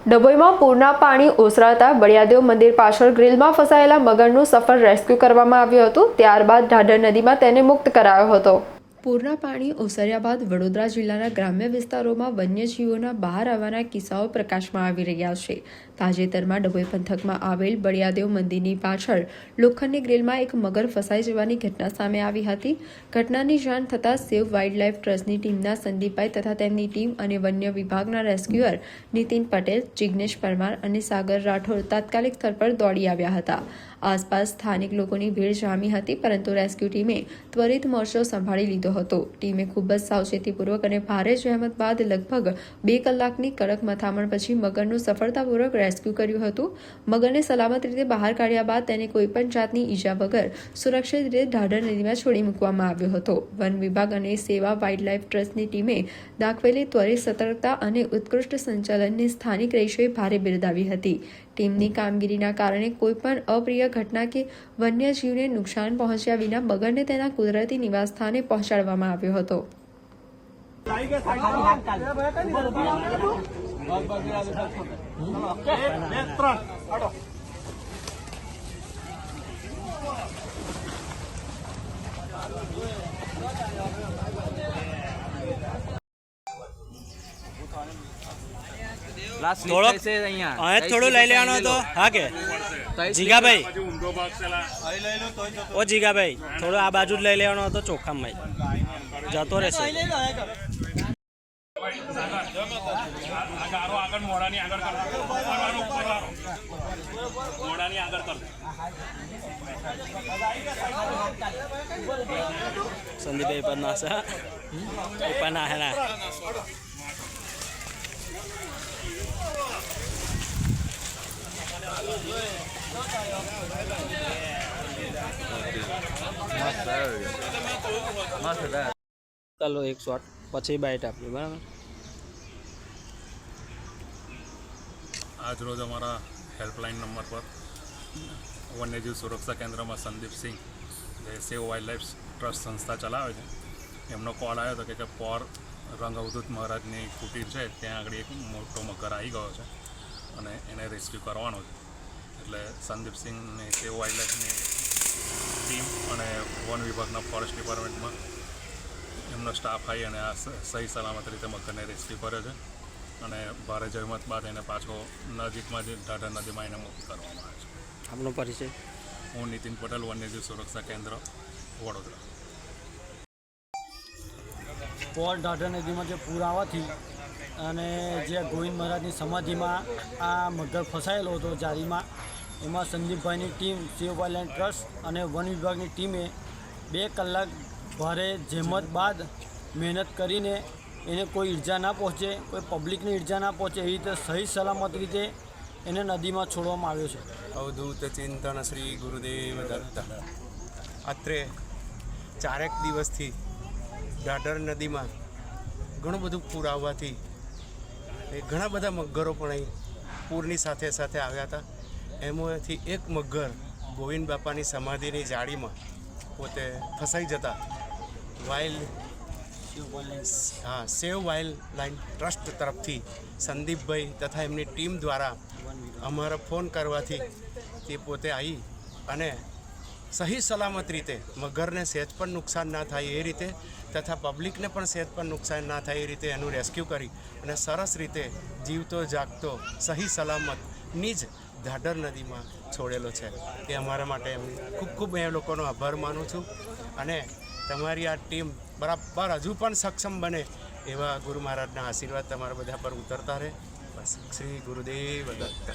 ડભોઈમાં પૂરના પાણી ઓસરાતા બળિયાદેવ મંદિર પાછળ ગ્રીલમાં ફસાયેલા મગરનું સફળ રેસ્ક્યુ કરવામાં આવ્યું હતું। ત્યારબાદ ઢાઢર નદીમાં તેને મુક્ત કરાયો હતો। પૂરના પાણી ઓસર્યા બાદ વડોદરા જિલ્લાના ગ્રામ્ય વિસ્તારોમાં વન્યજીવોના બહાર આવવાના કિસ્સાઓ પ્રકાશમાં આવી રહ્યા છે। તાજેતરમાં ડભોઈ પંથકમાં આવેલ બળિયાદેવ મંદિરની પાછળ લોખંડની ગ્રીલમાં એક મગર ફસાઈ જવાની ઘટના સામે આવી હતી। ઘટનાની જાણ થતાં સેવ વાઇલ્ડ લાઇફ ટ્રસ્ટની ટીમના સંદીપભાઈ તથા તેમની ટીમ અને વન્ય વિભાગના રેસ્ક્યુઅર નીતિન પટેલ, જિગ્નેશ પરમાર અને સાગર રાઠોડ તાત્કાલિક સ્થળ પર દોડી આવ્યા હતા। આસપાસ સ્થાનિક લોકોની ભીડ જામી હતી, પરંતુ રેસ્ક્યુ ટીમે ત્વરિત મોરચો સંભાળી લીધો હતો। ટીમે ખૂબ જ સાવચેતીપૂર્વક અને ભારે જહેમત બાદ લગભગ 2 કલાકની કડક મથામણ પછી મગરનું સફળતાપૂર્વક રેસ્ક્યુ કર્યું હતું। મગરને સલામત રીતે બહાર કાઢ્યા બાદ તેને કોઈપણ જાતની ઈજા વગર સુરક્ષિત રીતે ઢાઢર નદીમાં છોડી મૂકવામાં આવ્યો હતો। વન વિભાગ અને સેવા વાઇલ્ડ લાઇફ ટ્રસ્ટની ટીમે દાખવેલી ત્વરિત સતર્કતા અને ઉત્કૃષ્ટ સંચાલનની સ્થાનિક રહીશોએ ભારે બિરદાવી હતી। ટીમની કામગીરીના કારણે કોઈપણ અપ્રિય ઘટના કે વન્યજીવને નુકસાન પહોંચ્યા વિના મગરને તેના કુદરતી નિવાસસ્થાને પહોંચાડવામાં આવ્યો હતો। થોડું લઈ લેવાનો હતો। હા કે જીગાભાઈ, ઓ જીગાભાઈ થોડું આ બાજુ જ લઈ લેવાનો હતો। ચોખ્ખામાં જતો રહેશે। સંદીપભાઈ પર ના છે, ઉપર ના હે ના ચાલો એક શોટ પછી બાઇટ આપી। બરાબર। આજ રોજ અમારા હેલ્પલાઇન નંબર પર વન્યજીવ સુરક્ષા કેન્દ્રમાં સંદીપસિંહ, જે સેવ વાઇલ્ડ લાઇફ ટ્રસ્ટ સંસ્થા ચલાવે છે, એમનો કોલ આવ્યો હતો કે પોર રંગ અવધૂત મહારાજની કુટીર છે, ત્યાં આગળ એક મોટો મગર આવી ગયો છે અને એને રેસ્ક્યુ કરવાનો છે। એટલે સંદીપસિંહની સેવ વાઇલ્ડ લાઇફની ટીમ અને વન વિભાગના ફોરેસ્ટ ડિપાર્ટમેન્ટમાં એમનો સ્ટાફ આવી અને આ સહી સલામત રીતે મગરને રેસ્ક્યુ કર્યો છે અને ભારે જહેમત બાદ એને પાછો નજીકમાં જ ઢાઢર નદીમાં એને મુક્ત કરવામાં આવે છે। આપનો પરિચય? હું નીતિન પટેલ, વન્યજીવ સુરક્ષા કેન્દ્ર, વડોદરા। પોર ઢાઢર નદીમાં જે પૂર આવવાથી અને જે ગોવિંદ મહારાજની સમાધિમાં આ મગર ફસાયેલો હતો જાળીમાં, એમાં સંદીપભાઈની ટીમ, સેવ વાઇલ્ડ લાઇફ ટ્રસ્ટ અને વન વિભાગની ટીમે 2 કલાક ભારે જહેમત બાદ મહેનત કરીને એને કોઈ ઈજા ના પહોંચે, કોઈ પબ્લિકને ઈજા ના પહોંચે એવી રીતે સહી સલામત રીતે એને નદીમાં છોડવામાં આવ્યો છે। અવધૂત ચિંતન શ્રી ગુરુદેવ દત્ત। અત્રે 4 દિવસથી ઢાઢર નદીમાં ઘણું બધું પૂર આવવાથી ઘણા બધા મગરો પણ અહીં પૂરની સાથે સાથે આવ્યા હતા। એમાંથી એક મગર ગોવિંદ બાપાની સમાધિની જાળીમાં પોતે ફસાઈ જતા સેવ વાઇલ્ડ લાઇફ ટ્રસ્ટ તરફથી સંદીપભાઈ તથા એમની ટીમ દ્વારા અમારો ફોન કરવાથી તે પોતે આવી અને સહી સલામત રીતે મગરને સહેજ પણ નુકસાન ના થાય એ રીતે તથા પબ્લિકને પણ સહેજ પણ નુકસાન ના થાય એ રીતે એનું રેસ્ક્યુ કરી અને સરસ રીતે જીવતો જાગતો સહી સલામતની જ ઢાઢર નદીમાં છોડેલો છે। એ અમારા માટે ખૂબ ખૂબ એ લોકોનો આભાર માનું છું અને તમારી આ ટીમ બરાબર હજુ પણ સક્ષમ બને એવા ગુરુ મહારાજના આશીર્વાદ તમારા બધા પર ઉતરતા રહે। બસ, શ્રી ગુરુદેવ દત્ત।